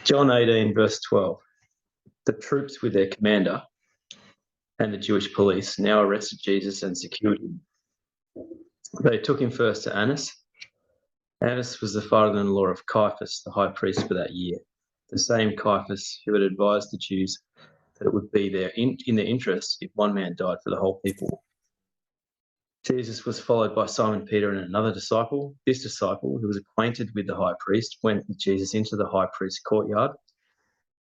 John 18, verse 12. The troops with their commander and the Jewish police now arrested Jesus and secured him. They took him first to Annas. Annas was the father-in-law of Caiaphas, the high priest for that year, the same Caiaphas who had advised the Jews that it would be in their interest if one man died for the whole people. Jesus was followed by Simon Peter and another disciple. This disciple, who was acquainted with the high priest, went with Jesus into the high priest's courtyard,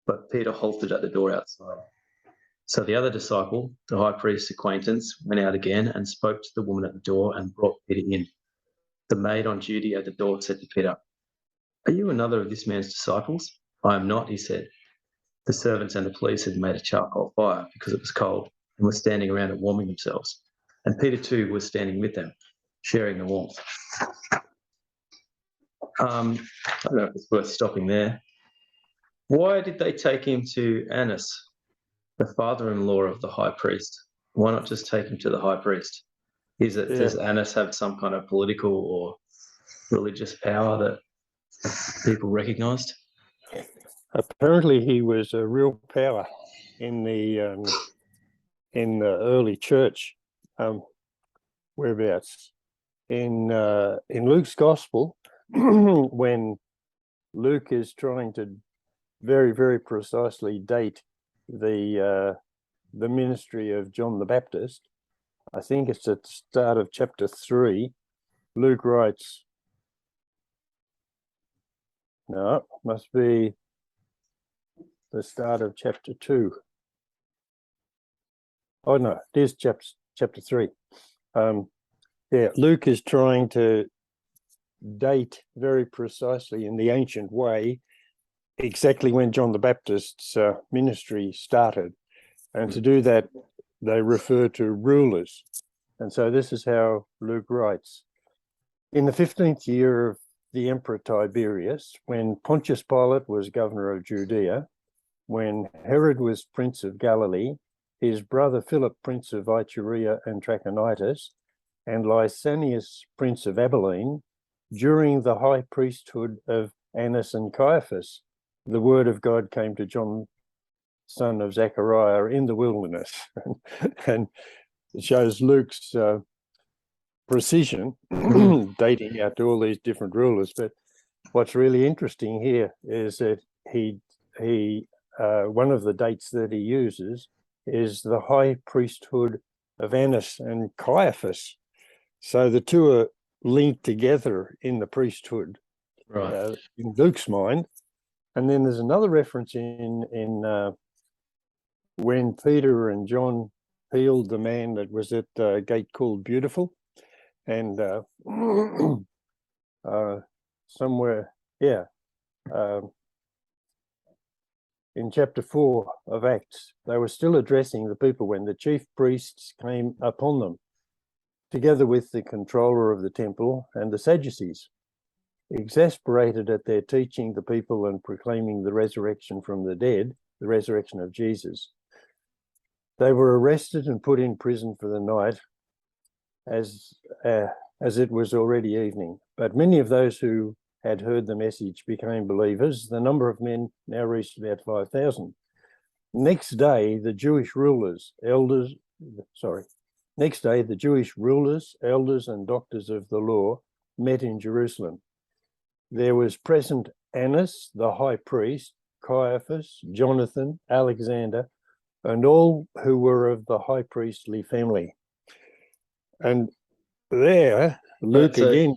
but Peter halted at the door outside. So the other disciple, the high priest's acquaintance, went out again and spoke to the woman at the door and brought Peter in. The maid on duty at the door said to Peter, "Are you another of this man's disciples?" "I am not," he said. The servants and the police had made a charcoal fire because it was cold and were standing around it warming themselves. And Peter too was standing with them, sharing the warmth. I don't know if it's worth stopping there. Why did they take him to Annas, the father-in-law of the high priest? Why not just take him to the high priest? Does Annas have some kind of political or religious power that people recognised? Apparently, he was a real power in the early church. Whereabouts in Luke's gospel, when Luke is trying to very, very precisely date the ministry of John the Baptist, I think it's at the start of chapter 3. Luke writes, no, it must be the start of chapter 2. Oh no, it is chapter 3. Luke is trying to date very precisely in the ancient way exactly when John the Baptist's ministry started. And to do that, they refer to rulers. And so this is how Luke writes. In the 15th year of the Emperor Tiberius, when Pontius Pilate was governor of Judea, when Herod was prince of Galilee, his brother Philip, prince of Iturea and Trachonitis, and Lysanias, prince of Abilene, during the high priesthood of Annas and Caiaphas, the word of God came to John, son of Zechariah, in the wilderness. And it shows Luke's precision, dating out to all these different rulers. But what's really interesting here is that he one of the dates that he uses is the high priesthood of Annas and Caiaphas. So the two are linked together in the priesthood, right, in Luke's mind. And then there's another reference in when Peter and John healed the man that was at the gate called Beautiful, and somewhere, in chapter 4 of Acts, they were still addressing the people when the chief priests came upon them, together with the controller of the temple and the Sadducees. Exasperated at their teaching the people and proclaiming the resurrection from the dead, the resurrection of Jesus, they were arrested and put in prison for the night, as it was already evening. But many of those who had heard the message became believers. The number of men now reached about 5,000. Next day, the Jewish rulers, elders, and doctors of the law met in Jerusalem. There was present Annas, the high priest, Caiaphas, Jonathan, Alexander, and all who were of the high priestly family. And there, Luke again,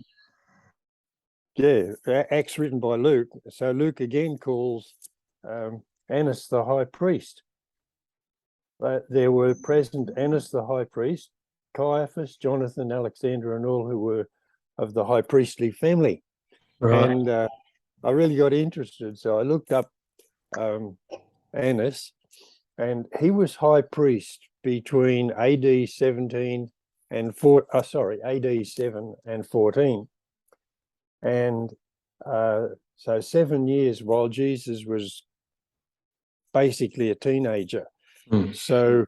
Acts written by Luke. So Luke again calls Annas the high priest. There were present Annas the high priest, Caiaphas, Jonathan, Alexander, and all who were of the high priestly family. Right. And I really got interested, so I looked up Annas, and he was high priest between AD 17 and AD 7 and 14. And so 7 years while Jesus was basically a teenager. So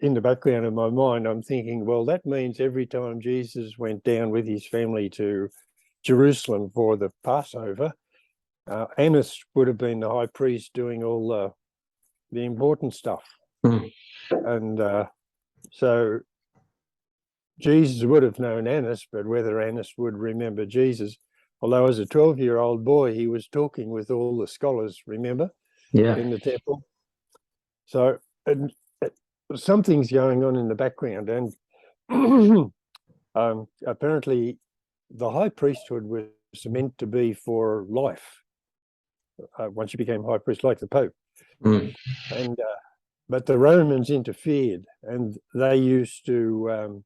in the background of my mind, I'm thinking, well, that means every time Jesus went down with his family to Jerusalem for the Passover, Annas would have been the high priest doing all the important stuff. Mm. And so Jesus would have known Annas, but whether Annas would remember Jesus, although as a 12-year-old boy, he was talking with all the scholars, remember, Yeah. in the temple. So something's going on in the background. And apparently the high priesthood was meant to be for life. Once you became high priest, like the Pope. Mm. And but the Romans interfered, and they used to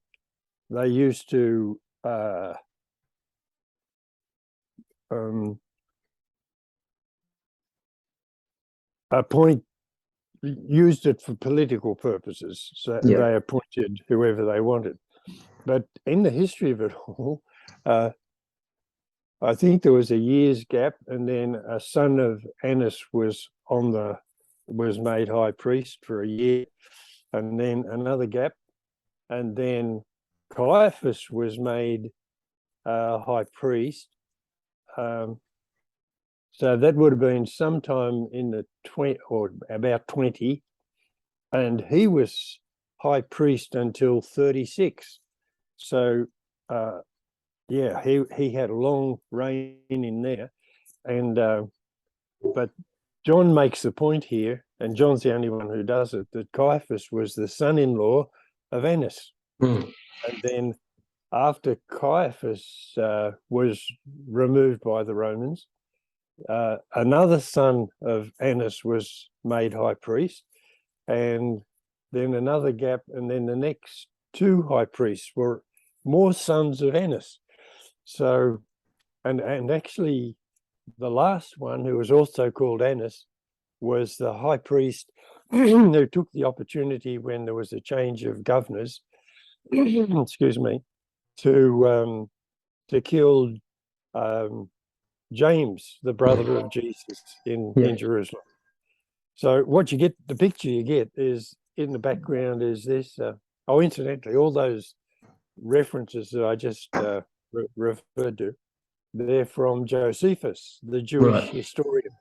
used it for political purposes. So Yeah. they appointed whoever they wanted. But in the history of it all, I think there was a year's gap, and then a son of Annas was made high priest for a year, and then another gap, and then Caiaphas was made high priest. So that would have been sometime in the 20 or about 20, and he was high priest until 36. So yeah, he had a long reign in there, and but John makes the point here, and John's the only one who does it, that Caiaphas was the son-in-law of Annas. Mm. And then after Caiaphas was removed by the Romans, another son of Annas was made high priest, and then another gap, and then the next two high priests were more sons of Annas. So, and actually the last one, who was also called Annas, was the high priest who took the opportunity when there was a change of governors, excuse me, to kill James, the brother of Jesus, in Jerusalem. So what you get, the picture you get is in the background is this. Incidentally, all those references that I just referred to, they're from Josephus, the Jewish historian.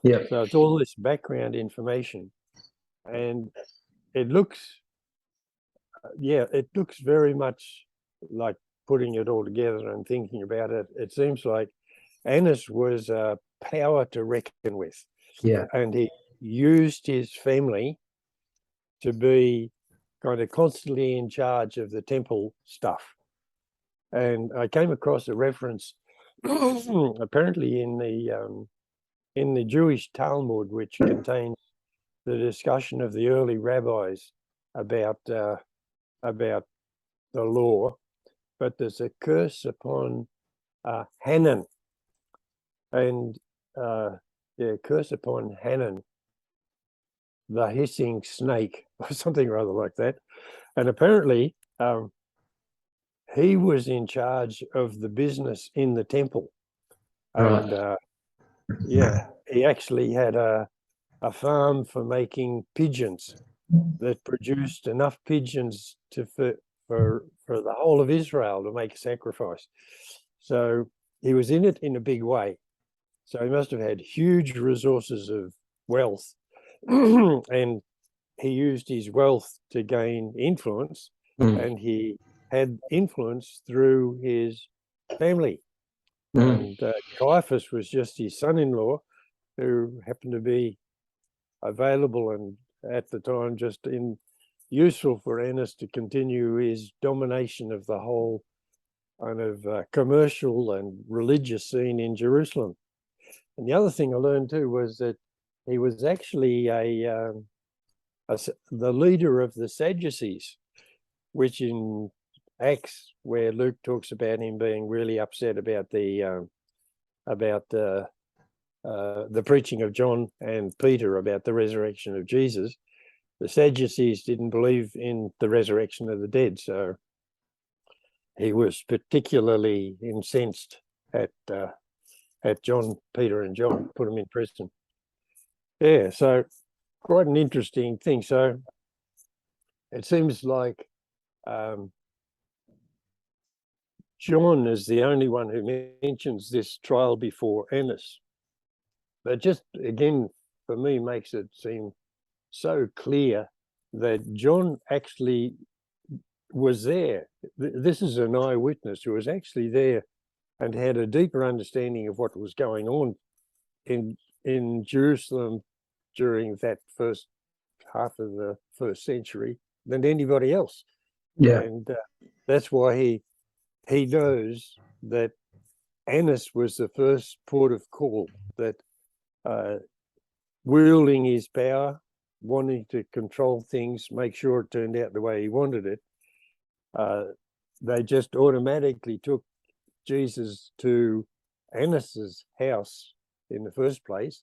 Yeah. So it's all this background information, and it looks, it looks very much like putting it all together and thinking about it. It seems like Annas was a power to reckon with. Yeah. And he used his family to be kind of constantly in charge of the temple stuff. And I came across a reference apparently in the Jewish Talmud, which contains the discussion of the early rabbis about the law. But there's a curse upon Hanan, and curse upon Hanan, the hissing snake, or something rather like that. And apparently he was in charge of the business in the temple. And he actually had a farm for making pigeons that produced enough pigeons for the whole of Israel to make a sacrifice. So he was in it in a big way. So he must have had huge resources of wealth, and he used his wealth to gain influence, and he had influence through his family. And Caiaphas was just his son-in-law, who happened to be available and at the time just useful for Annas to continue his domination of the whole kind of commercial and religious scene in Jerusalem. And the other thing I learned too was that he was actually the leader of the Sadducees, which in Acts, where Luke talks about him being really upset about the preaching of John and Peter about the resurrection of Jesus, the Sadducees didn't believe in the resurrection of the dead. So he was particularly incensed at John, Peter and John, put them in prison. Yeah, so quite an interesting thing. So it seems like John is the only one who mentions this trial before Annas. But just again, for me, makes it seem so clear that John actually was there. This is an eyewitness who was actually there and had a deeper understanding of what was going on in Jerusalem during that first half of the first century than anybody else. Yeah. And that's why he knows that Annas was the first port of call, that wielding his power, wanting to control things, make sure it turned out the way he wanted it, they just automatically took Jesus to Annas's house in the first place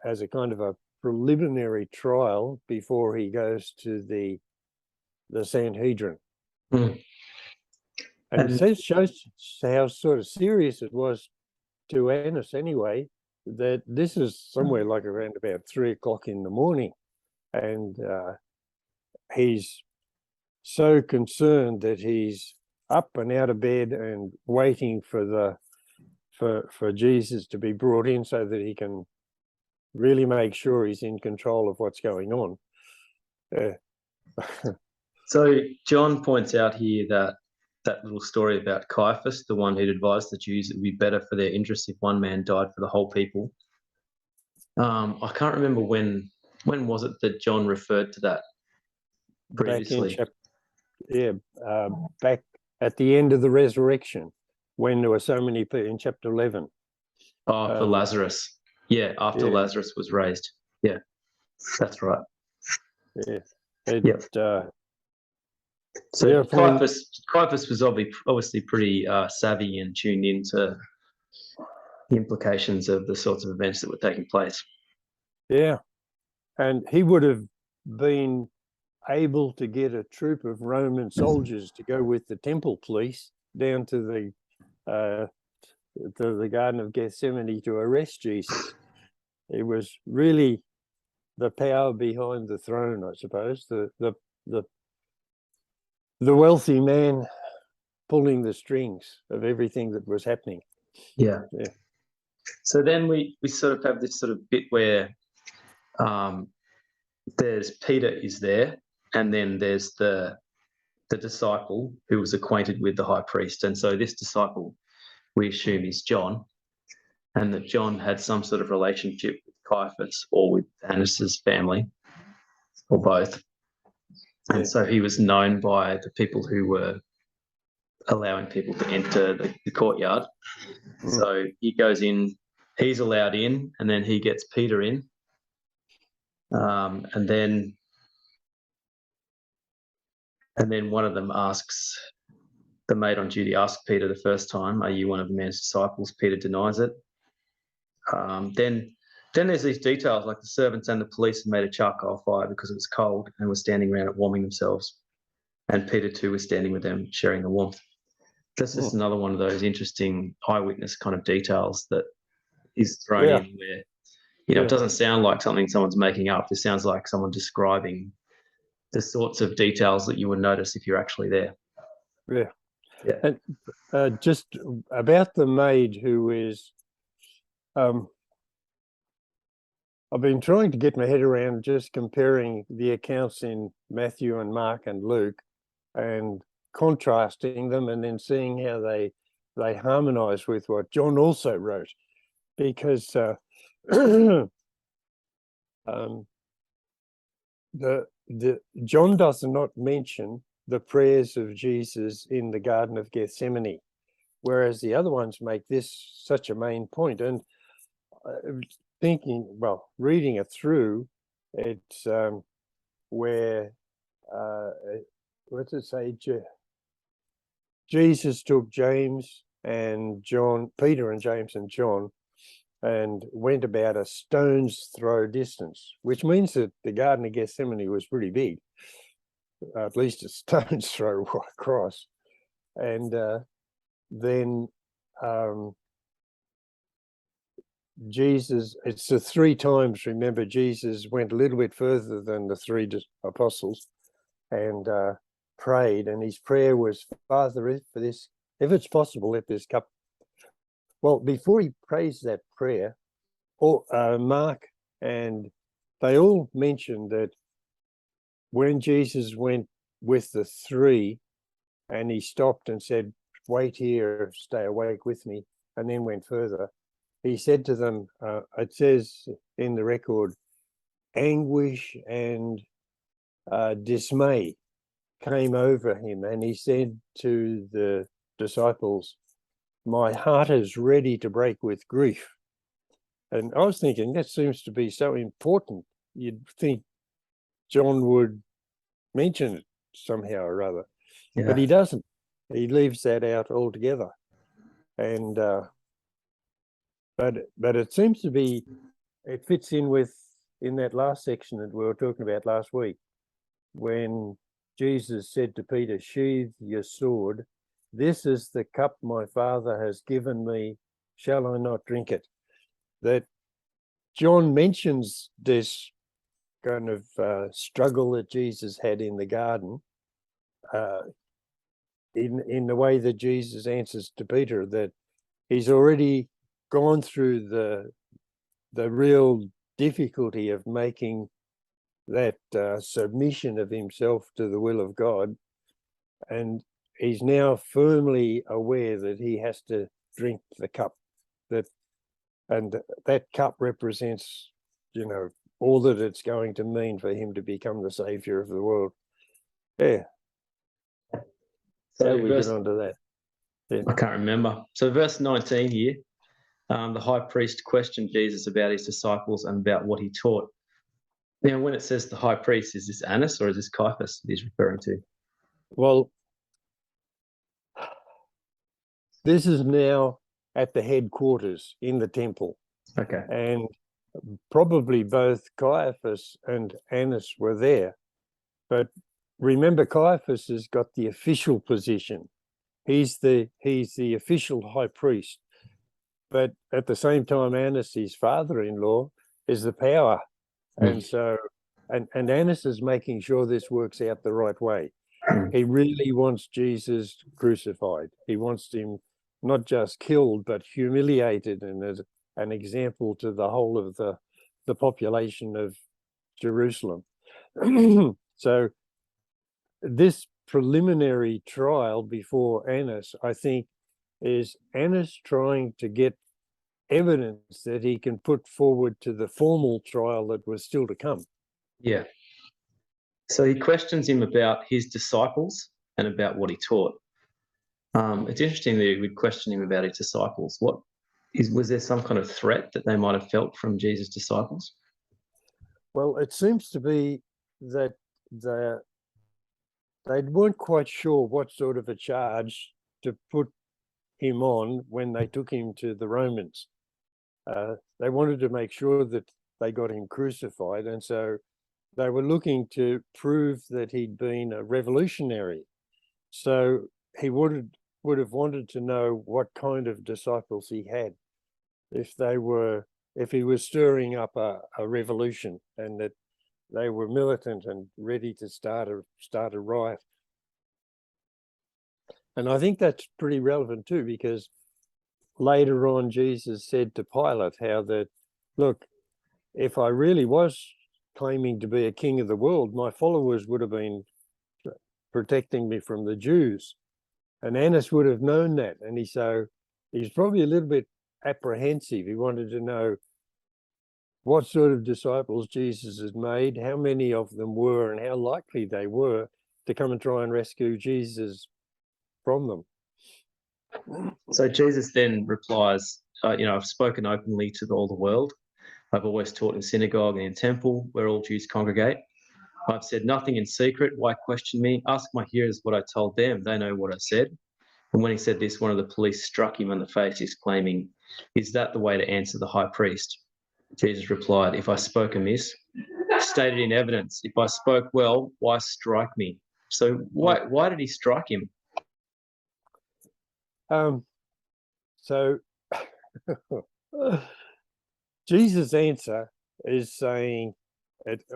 as a kind of a preliminary trial before he goes to the Sanhedrin. Mm. And it shows how sort of serious it was to Annas anyway, that this is somewhere like around about 3 o'clock in the morning. And he's so concerned that he's up and out of bed and waiting for Jesus to be brought in so that he can really make sure he's in control of what's going on. So John points out here that little story about Caiaphas, the one who'd advised the Jews it would be better for their interests if one man died for the whole people. I can't remember when was it that John referred to that previously? Back at the end of the resurrection, when there were so many people in chapter 11. Oh, for Lazarus. Yeah, after Lazarus was raised. Yeah, that's right. Yeah. So Caiaphas was obviously pretty savvy and tuned into the implications of the sorts of events that were taking place. Yeah, and he would have been able to get a troop of Roman soldiers to go with the temple police down to the Garden of Gethsemane to arrest Jesus. It was really the power behind the throne, I suppose. The wealthy man pulling the strings of everything that was happening. Yeah. So then we sort of have this sort of bit where there's Peter is there, and then there's the disciple who was acquainted with the high priest. And so this disciple, we assume, is John, and that John had some sort of relationship with Caiaphas or with Annas's family, or both. And so he was known by the people who were allowing people to enter the courtyard. So he goes in, he's allowed in, and then he gets Peter in. And then one of them asks, the maid on duty asks Peter the first time, "Are you one of the man's disciples?" Peter denies it. Then there's these details, like the servants and the police had made a charcoal fire because it was cold and were standing around it warming themselves. And Peter too was standing with them, sharing the warmth. That's just another one of those interesting eyewitness kind of details that is thrown in where, it doesn't sound like something someone's making up. It sounds like someone describing the sorts of details that you would notice if you're actually there. Yeah. And just about the maid who is, I've been trying to get my head around just comparing the accounts in Matthew and Mark and Luke and contrasting them, and then seeing how they harmonize with what John also wrote, because John does not mention the prayers of Jesus in the Garden of Gethsemane, whereas the other ones make this such a main point. And reading it through, it's where what does it say? Jesus took James and John, Peter and James and John, and went about a stone's throw distance, which means that the Garden of Gethsemane was pretty big, at least a stone's throw across. And then Jesus, it's the 3 times, remember, Jesus went a little bit further than the 3 apostles and prayed, and his prayer was, "Father, for this, if it's possible, let this cup." Well, before he prays that prayer, Mark, and they all mentioned that when Jesus went with the three and he stopped and said, "Wait here, stay awake with me," and then went further, he said to them, it says in the record, anguish and dismay came over him, and he said to the disciples, "My heart is ready to break with grief." And I was thinking, that seems to be so important. You'd think John would mention it somehow or other, but he doesn't. He leaves that out altogether. And but it seems to be, it fits in that last section that we were talking about last week, when Jesus said to Peter, "Sheathe your sword. This is the cup my Father has given me. Shall I not drink it?" That John mentions this kind of struggle that Jesus had in the garden, in the way that Jesus answers to Peter, that he's already gone through the real difficulty of making that submission of himself to the will of God, and he's now firmly aware that he has to drink the cup, and that cup represents, all that it's going to mean for him to become the savior of the world. Yeah. So how do we get onto that? Yeah. I can't remember. So verse 19 here, the high priest questioned Jesus about his disciples and about what he taught. Now, when it says the high priest, is this Annas or is this Caiaphas that he's referring to? Well, this is now at the headquarters in the temple. Okay. And probably both Caiaphas and Annas were there. But remember, Caiaphas has got the official position. He's the official high priest. But at the same time, Annas, his father-in-law, is the power. And so, and Annas is making sure this works out the right way. He really wants Jesus crucified. He wants him not just killed, but humiliated, and as an example to the whole of the population of Jerusalem. So this preliminary trial before Annas, I think, is Annas trying to get evidence that he can put forward to the formal trial that was still to come. Yeah. So he questions him about his disciples and about what he taught. It's interesting that he would question him about his disciples. Was there some kind of threat that they might have felt from Jesus' disciples? Well, it seems to be that they weren't quite sure what sort of a charge to put him on when they took him to the Romans. They wanted to make sure that they got him crucified, and so they were looking to prove that he'd been a revolutionary. So he would have wanted to know what kind of disciples he had, if he was stirring up a revolution, and that they were militant and ready to start a riot. And I think that's pretty relevant too, because later on Jesus said to Pilate how that, look, if I really was claiming to be a king of the world, my followers would have been protecting me from the Jews. And Annas would have known that. And he's probably a little bit apprehensive. He wanted to know what sort of disciples Jesus had made, how many of them were, and how likely they were to come and try and rescue Jesus from them. So Jesus then replies, I've spoken openly to all the world. I've always taught in synagogue and in temple where all Jews congregate. I've said nothing in secret. Why question me? Ask my hearers what I told them. They know what I said. And when he said this, one of the police struck him on the face, exclaiming, "Is that the way to answer the high priest?" Jesus replied, "If I spoke amiss, state it in evidence. If I spoke well, why strike me?" So why did he strike him? So Jesus' answer is saying,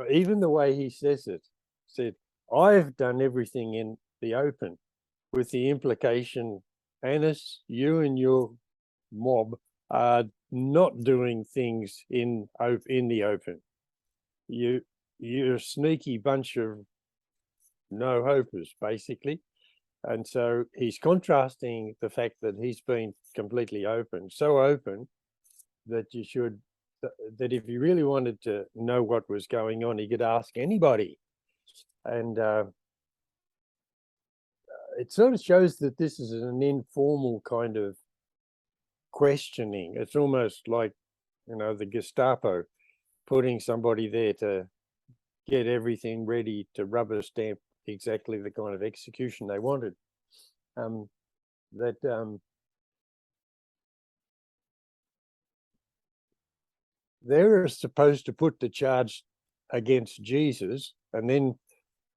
even the way he says it, said, "I've done everything in the open," with the implication, Annas, you and your mob are not doing things in the open. You're a sneaky bunch of no hopers, basically. And so he's contrasting the fact that he's been completely open, so open that that if you really wanted to know what was going on, he could ask anybody. And it sort of shows that this is an informal kind of questioning. It's almost like, the Gestapo putting somebody there to get everything ready to rubber stamp exactly the kind of execution they wanted. They're supposed to put the charge against Jesus, and then,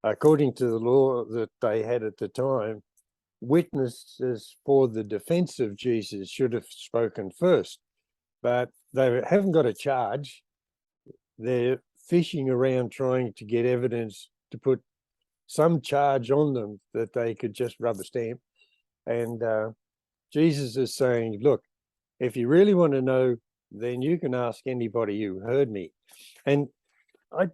according to the law that they had at the time, witnesses for the defense of Jesus should have spoken first, but they haven't got a charge. They're fishing around trying to get evidence to put some charge on them that they could just rubber stamp. And Jesus is saying, look, if you really want to know, then you can ask anybody who heard me. And I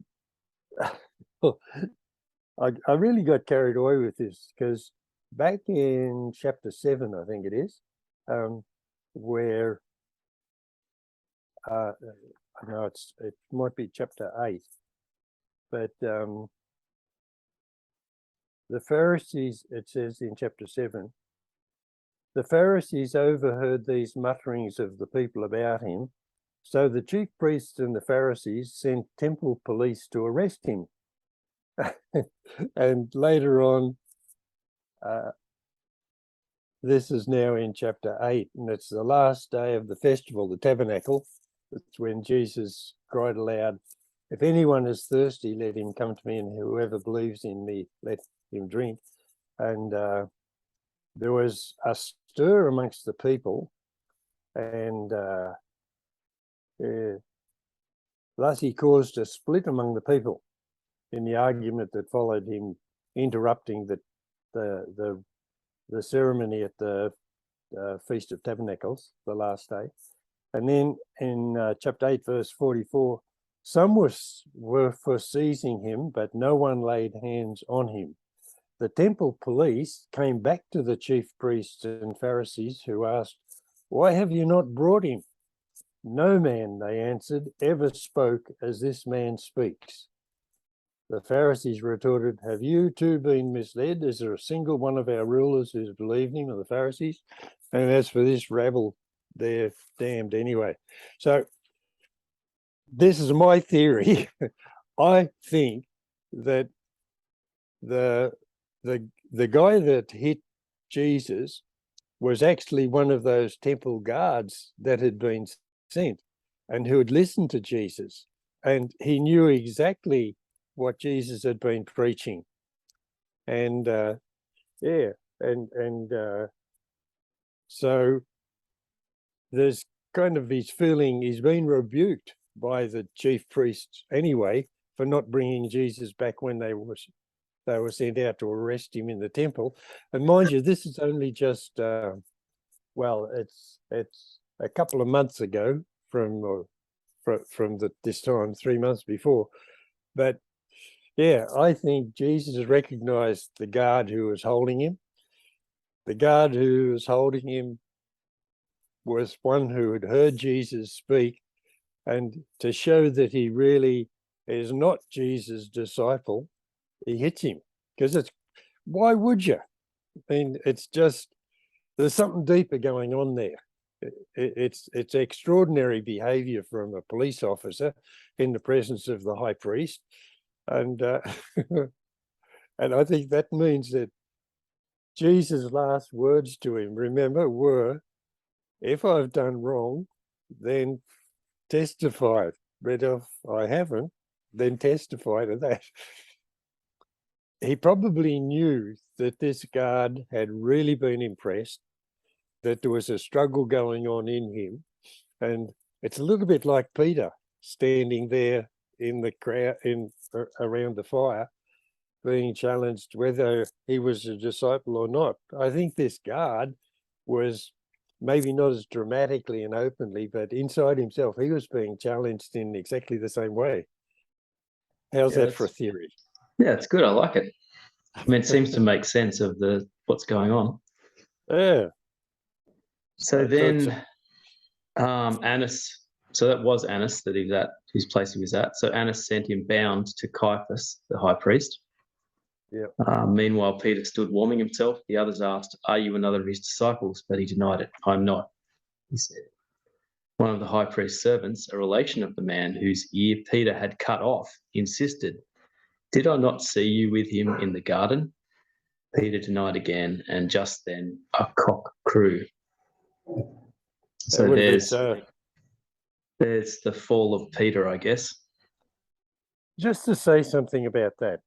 really got carried away with this, because back in chapter 7, I think it is, where no, it might be chapter 8, but the Pharisees, it says in chapter 7, the Pharisees overheard these mutterings of the people about him, so the chief priests and the Pharisees sent temple police to arrest him. And later on, this is now in chapter 8, and it's the last day of the festival, the tabernacle. It's when Jesus cried aloud, if anyone is thirsty, let him come to me, and whoever believes in me, let him drink. And there was a stir amongst the people, and thus he caused a split among the people in the argument that followed him interrupting the ceremony at the Feast of Tabernacles, the last day. And then in chapter 8, verse 44, some were for seizing him, but no one laid hands on him. The temple police came back to the chief priests and Pharisees, who asked, why have you not brought him? No man, they answered, ever spoke as this man speaks. The Pharisees retorted, have you too been misled? Is there a single one of our rulers who's believed him, of the Pharisees? And as for this rabble, they're damned anyway. So this is my theory. I think that the guy that hit Jesus was actually one of those temple guards that had been sent and who had listened to Jesus, and he knew exactly what Jesus had been preaching. And so there's kind of his feeling he's been rebuked by the chief priests anyway for not bringing Jesus back when they were sent out to arrest him in the temple. And mind you, this is only just it's a couple of months ago from this time, 3 months before. But yeah, I think Jesus recognized the guard who was holding him. The guard who was holding him was one who had heard Jesus speak, and to show that he really is not Jesus' disciple, he hits him. Because why would you? I mean, it's just, there's something deeper going on there. It's extraordinary behavior from a police officer in the presence of the high priest. And and I think that means that Jesus' last words to him, remember, were, if I've done wrong, then testify. But if I haven't, then testify to that. He probably knew that this guard had really been impressed, that there was a struggle going on in him. And it's a little bit like Peter standing there in the crowd, around the fire, being challenged whether he was a disciple or not. I think this guard was maybe not as dramatically and openly, but inside himself, he was being challenged in exactly the same way. How's Yeah, that for a theory? yeah, it's good. I like it. I mean, it seems to make sense of what's going on. Yeah. So So it's then Annas, so that was Annas that he was at, whose place he was at. So Annas sent him bound to Caiaphas, the high priest. yeah. Meanwhile, Peter stood warming himself. The others asked, "Are you another of his disciples?" But he denied it. "I'm not," he said. One of the high priest's servants, a relation of the man whose ear Peter had cut off, insisted, "Did I not see you with him in the garden?" Peter denied again, and just then a cock crew. That So would have been there's the fall of Peter, I guess. just to say something about that.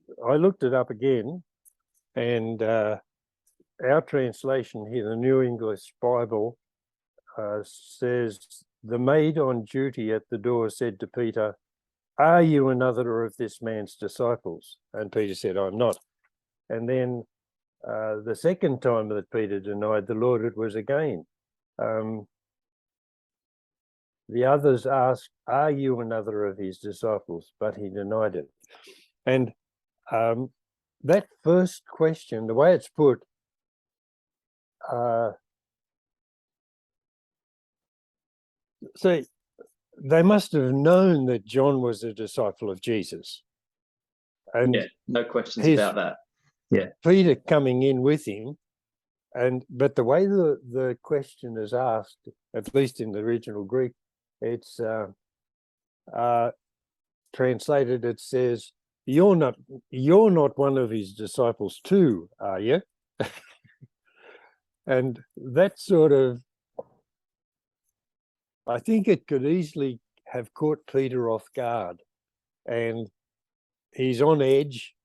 I looked it up again, and our translation here, the New English Bible, says, "The maid on duty at the door said to Peter, 'Are you another of this man's disciples?' And Peter said, 'I'm not.' And then the second time that Peter denied the Lord, it was again. The others asked, 'Are you another of his disciples?' But he denied it. And that first question, the way it's put, see, they must have known that John was a disciple of Jesus. And Yeah, no questions about that. Yeah. Peter coming in with him, but the way the question is asked, at least in the original Greek, it's translated, it says, you're not one of his disciples too, are you?" And that sort of, I think it could easily have caught Peter off guard, and he's on edge.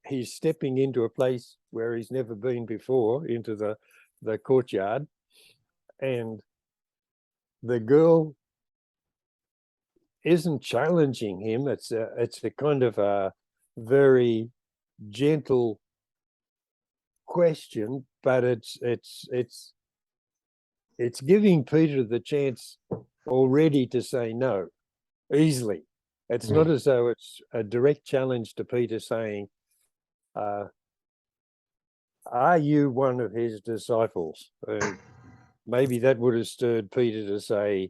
He's stepping into a place where he's never been before, into the courtyard, and the girl isn't challenging him. It's a kind of a very gentle question, but it's giving Peter the chance already to say no easily. It's not as though it's a direct challenge to Peter saying, "Are you one of his disciples?" Maybe that would have stirred Peter to say,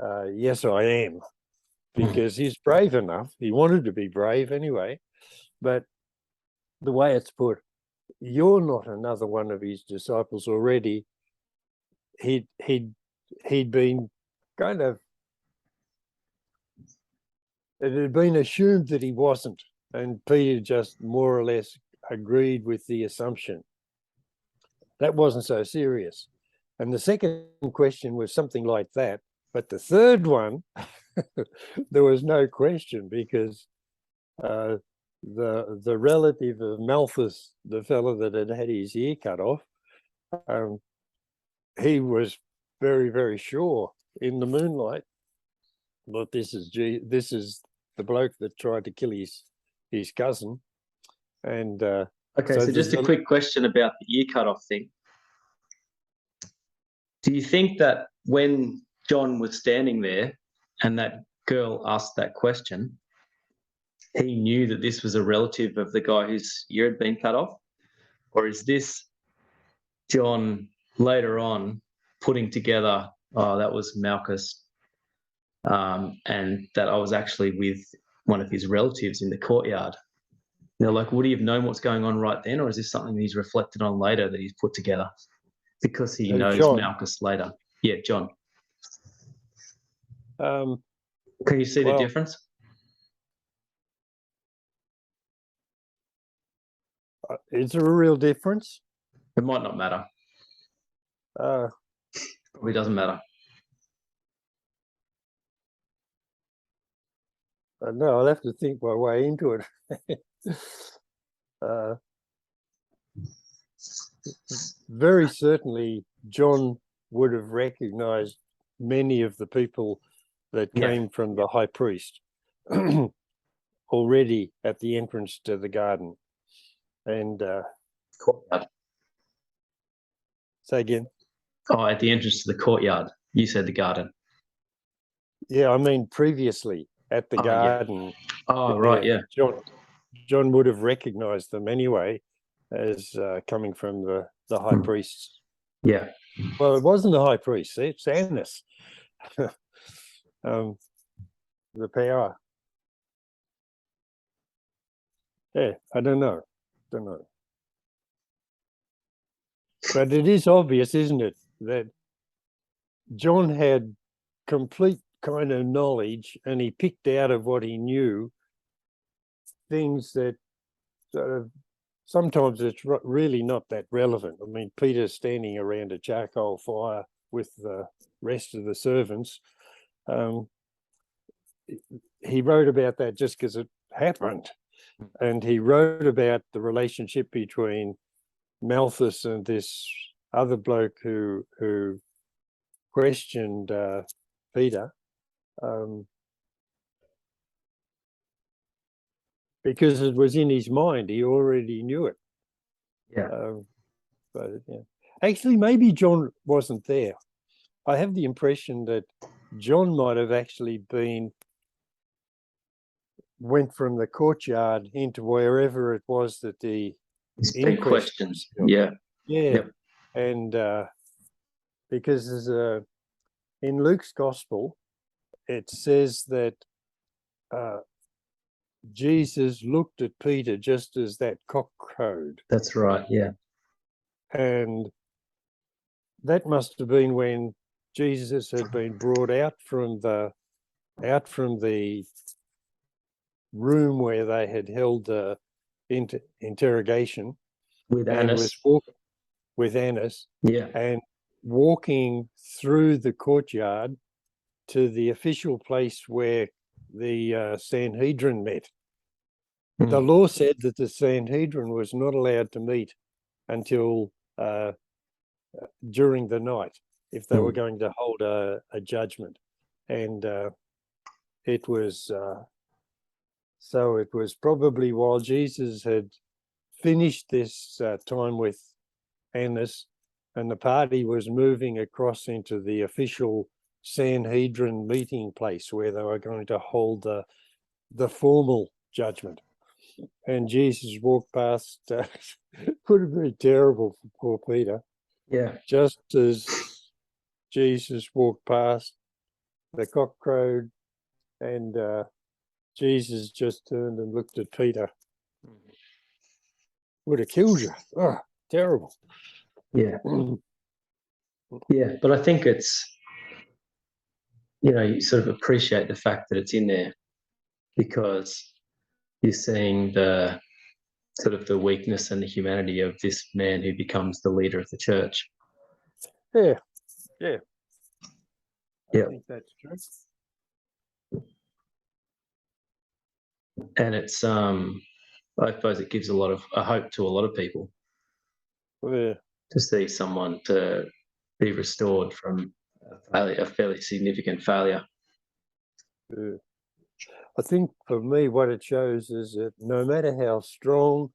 "Yes, I am," because he's brave enough. He wanted to be brave anyway, but the way it's put, "You're not another one of his disciples" already. He'd been kind of, it had been assumed that he wasn't, and Peter just more or less agreed with the assumption. That wasn't so serious. And the second question was something like that. But the third one, there was no question, because the relative of Malthus, the fellow that had had his ear cut off, he was very, very sure in the moonlight that this is the bloke that tried to kill his cousin. And Okay, so just a quick question about the ear cut-off thing. Do you think that when John was standing there and that girl asked that question, he knew that this was a relative of the guy whose ear had been cut off? Or is this John later on putting together, "Oh, that was Malchus, and that I was actually with one of his relatives in the courtyard"? They're like, would he have known what's going on right then, or is this something he's reflected on later that he's put together because he knows John, Malchus later? Yeah, John. um, Can you see the difference? is there a real difference? It might not matter. Probably doesn't matter. No, I'll have to think my way into it. Very certainly, John would have recognized many of the people that came from the high priest already at the entrance to the garden. And Courtyard. Say again. Oh, at the entrance to the courtyard. You said the garden. Yeah, I mean previously at the Oh, yeah. garden. Oh, right, yeah. John would have recognized them anyway as coming from the high priests. Yeah. Well, it wasn't the high priest, it's Annas. The power. Yeah, I don't know. But it is obvious, isn't it, that John had complete kind of knowledge, and he picked out of what he knew things that sort of sometimes it's really not that relevant. I mean, Peter's standing around a charcoal fire with the rest of the servants. He wrote about that just because it happened. And he wrote about the relationship between Malthus and this other bloke who questioned Peter, because it was in his mind. He already knew it. Yeah. But yeah, actually, maybe John wasn't there. I have the impression that John might have actually went from the courtyard into wherever it was that the It's been questioned. Yeah. Yep. And because there's in Luke's gospel, it says that Jesus looked at Peter just as that cock crowed. That's right, yeah. And that must have been when Jesus had been brought out from the room where they had held the interrogation With and Annas. was walking with Annas. Yeah. And walking through the courtyard to the official place where the Sanhedrin met. The law said that the Sanhedrin was not allowed to meet until during the night if they were going to hold a judgment. And it was probably while Jesus had finished this time with Annas, and the party was moving across into the official Sanhedrin meeting place where they were going to hold the formal judgment. And Jesus walked past. Would have been terrible for poor Peter. Yeah. Just as Jesus walked past, the cock crowed, and Jesus just turned and looked at Peter. Would have killed you. Oh, terrible. Yeah. Yeah, but I think it's, you sort of appreciate the fact that it's in there because you're seeing the sort of the weakness and the humanity of this man who becomes the leader of the church. Yeah. Yeah. I think that's true. And it's I suppose it gives a hope to a lot of people. Yeah. To see someone to be restored from a fairly significant failure. Yeah. I think for me, what it shows is that no matter how strong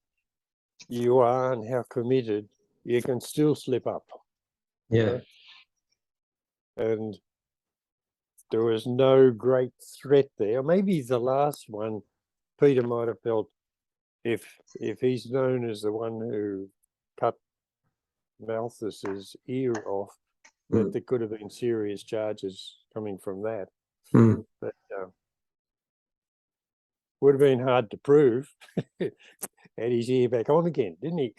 you are and how committed, you can still slip up. Yeah. And there was no great threat there. Maybe the last one, Peter might have felt if he's known as the one who cut Malthus's ear off, that there could have been serious charges coming from that. But would have been hard to prove. Had his ear back on again, didn't he?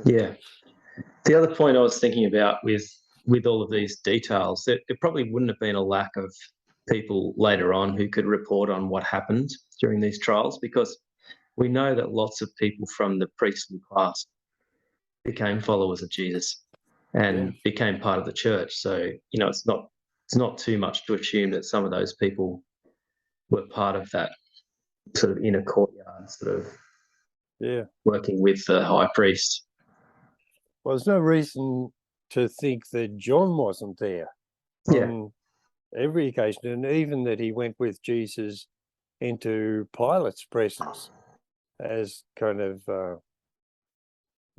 Yeah. The other point I was thinking about with all of these details, it probably wouldn't have been a lack of people later on who could report on what happened during these trials, because we know that lots of people from the priestly class became followers of Jesus and became part of the church. So, it's not too much to assume that some of those people were part of that sort of inner courtyard, sort of working with the high priest. Well, there's no reason to think that John wasn't there on every occasion, and even that he went with Jesus into Pilate's presence as kind of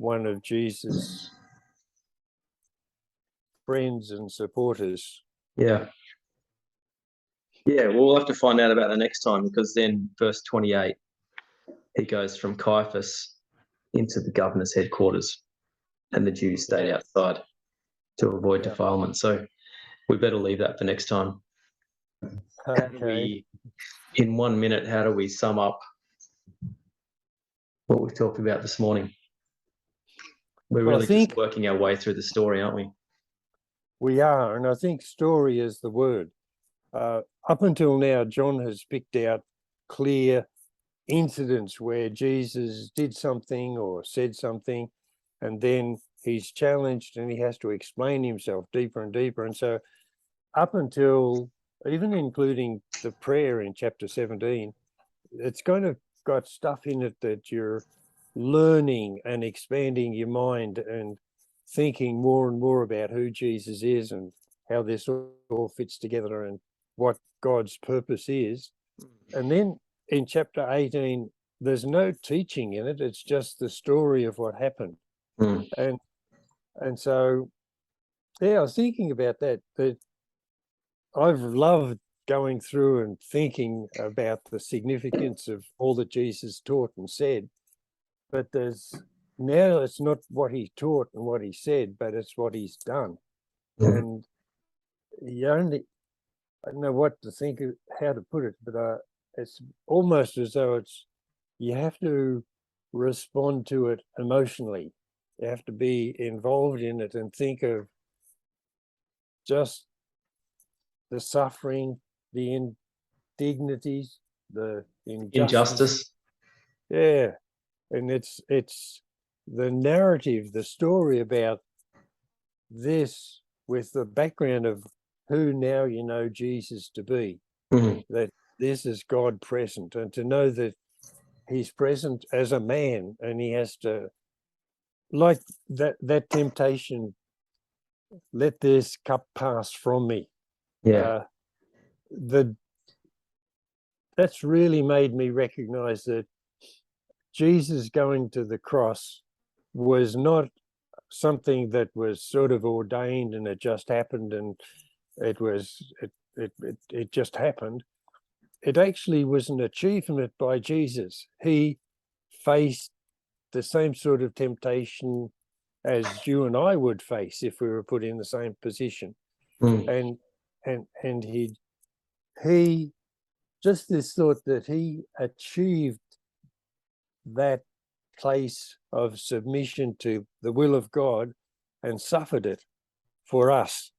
one of Jesus' friends and supporters. Yeah. Yeah, we'll have to find out about that next time, because then verse 28, he goes from Caiaphas into the governor's headquarters, and the Jews stayed outside to avoid defilement. So we better leave that for next time. Okay. In 1 minute, how do we sum up what we've talked about this morning? We're really just working our way through the story, aren't we? We are, and I think story is the word. Up until now, John has picked out clear incidents where Jesus did something or said something, and then he's challenged and he has to explain himself deeper and deeper. And so up until, even including the prayer in chapter 17, it's kind of got stuff in it that you're learning and expanding your mind and thinking more and more about who Jesus is and how this all fits together and what God's purpose is. And then in chapter 18, there's no teaching in it. It's just the story of what happened. And so, yeah, I was thinking about that I've loved going through and thinking about the significance of all that Jesus taught and said. But now it's not what he taught and what he said, but it's what he's done. And I don't know what to think of, how to put it, but it's almost as though you have to respond to it emotionally. You have to be involved in it and think of just the suffering, the indignities, the injustice. Yeah. And it's the narrative, the story about this with the background of who now you know Jesus to be, that this is God present, and to know that he's present as a man, and he has to, like that temptation, let this cup pass from me. That's really made me recognize that Jesus going to the cross was not something that was sort of ordained and it just happened and it just happened. It actually was an achievement by Jesus. He faced the same sort of temptation as you and I would face if we were put in the same position. And he just this thought that he achieved that place of submission to the will of God and suffered it for us.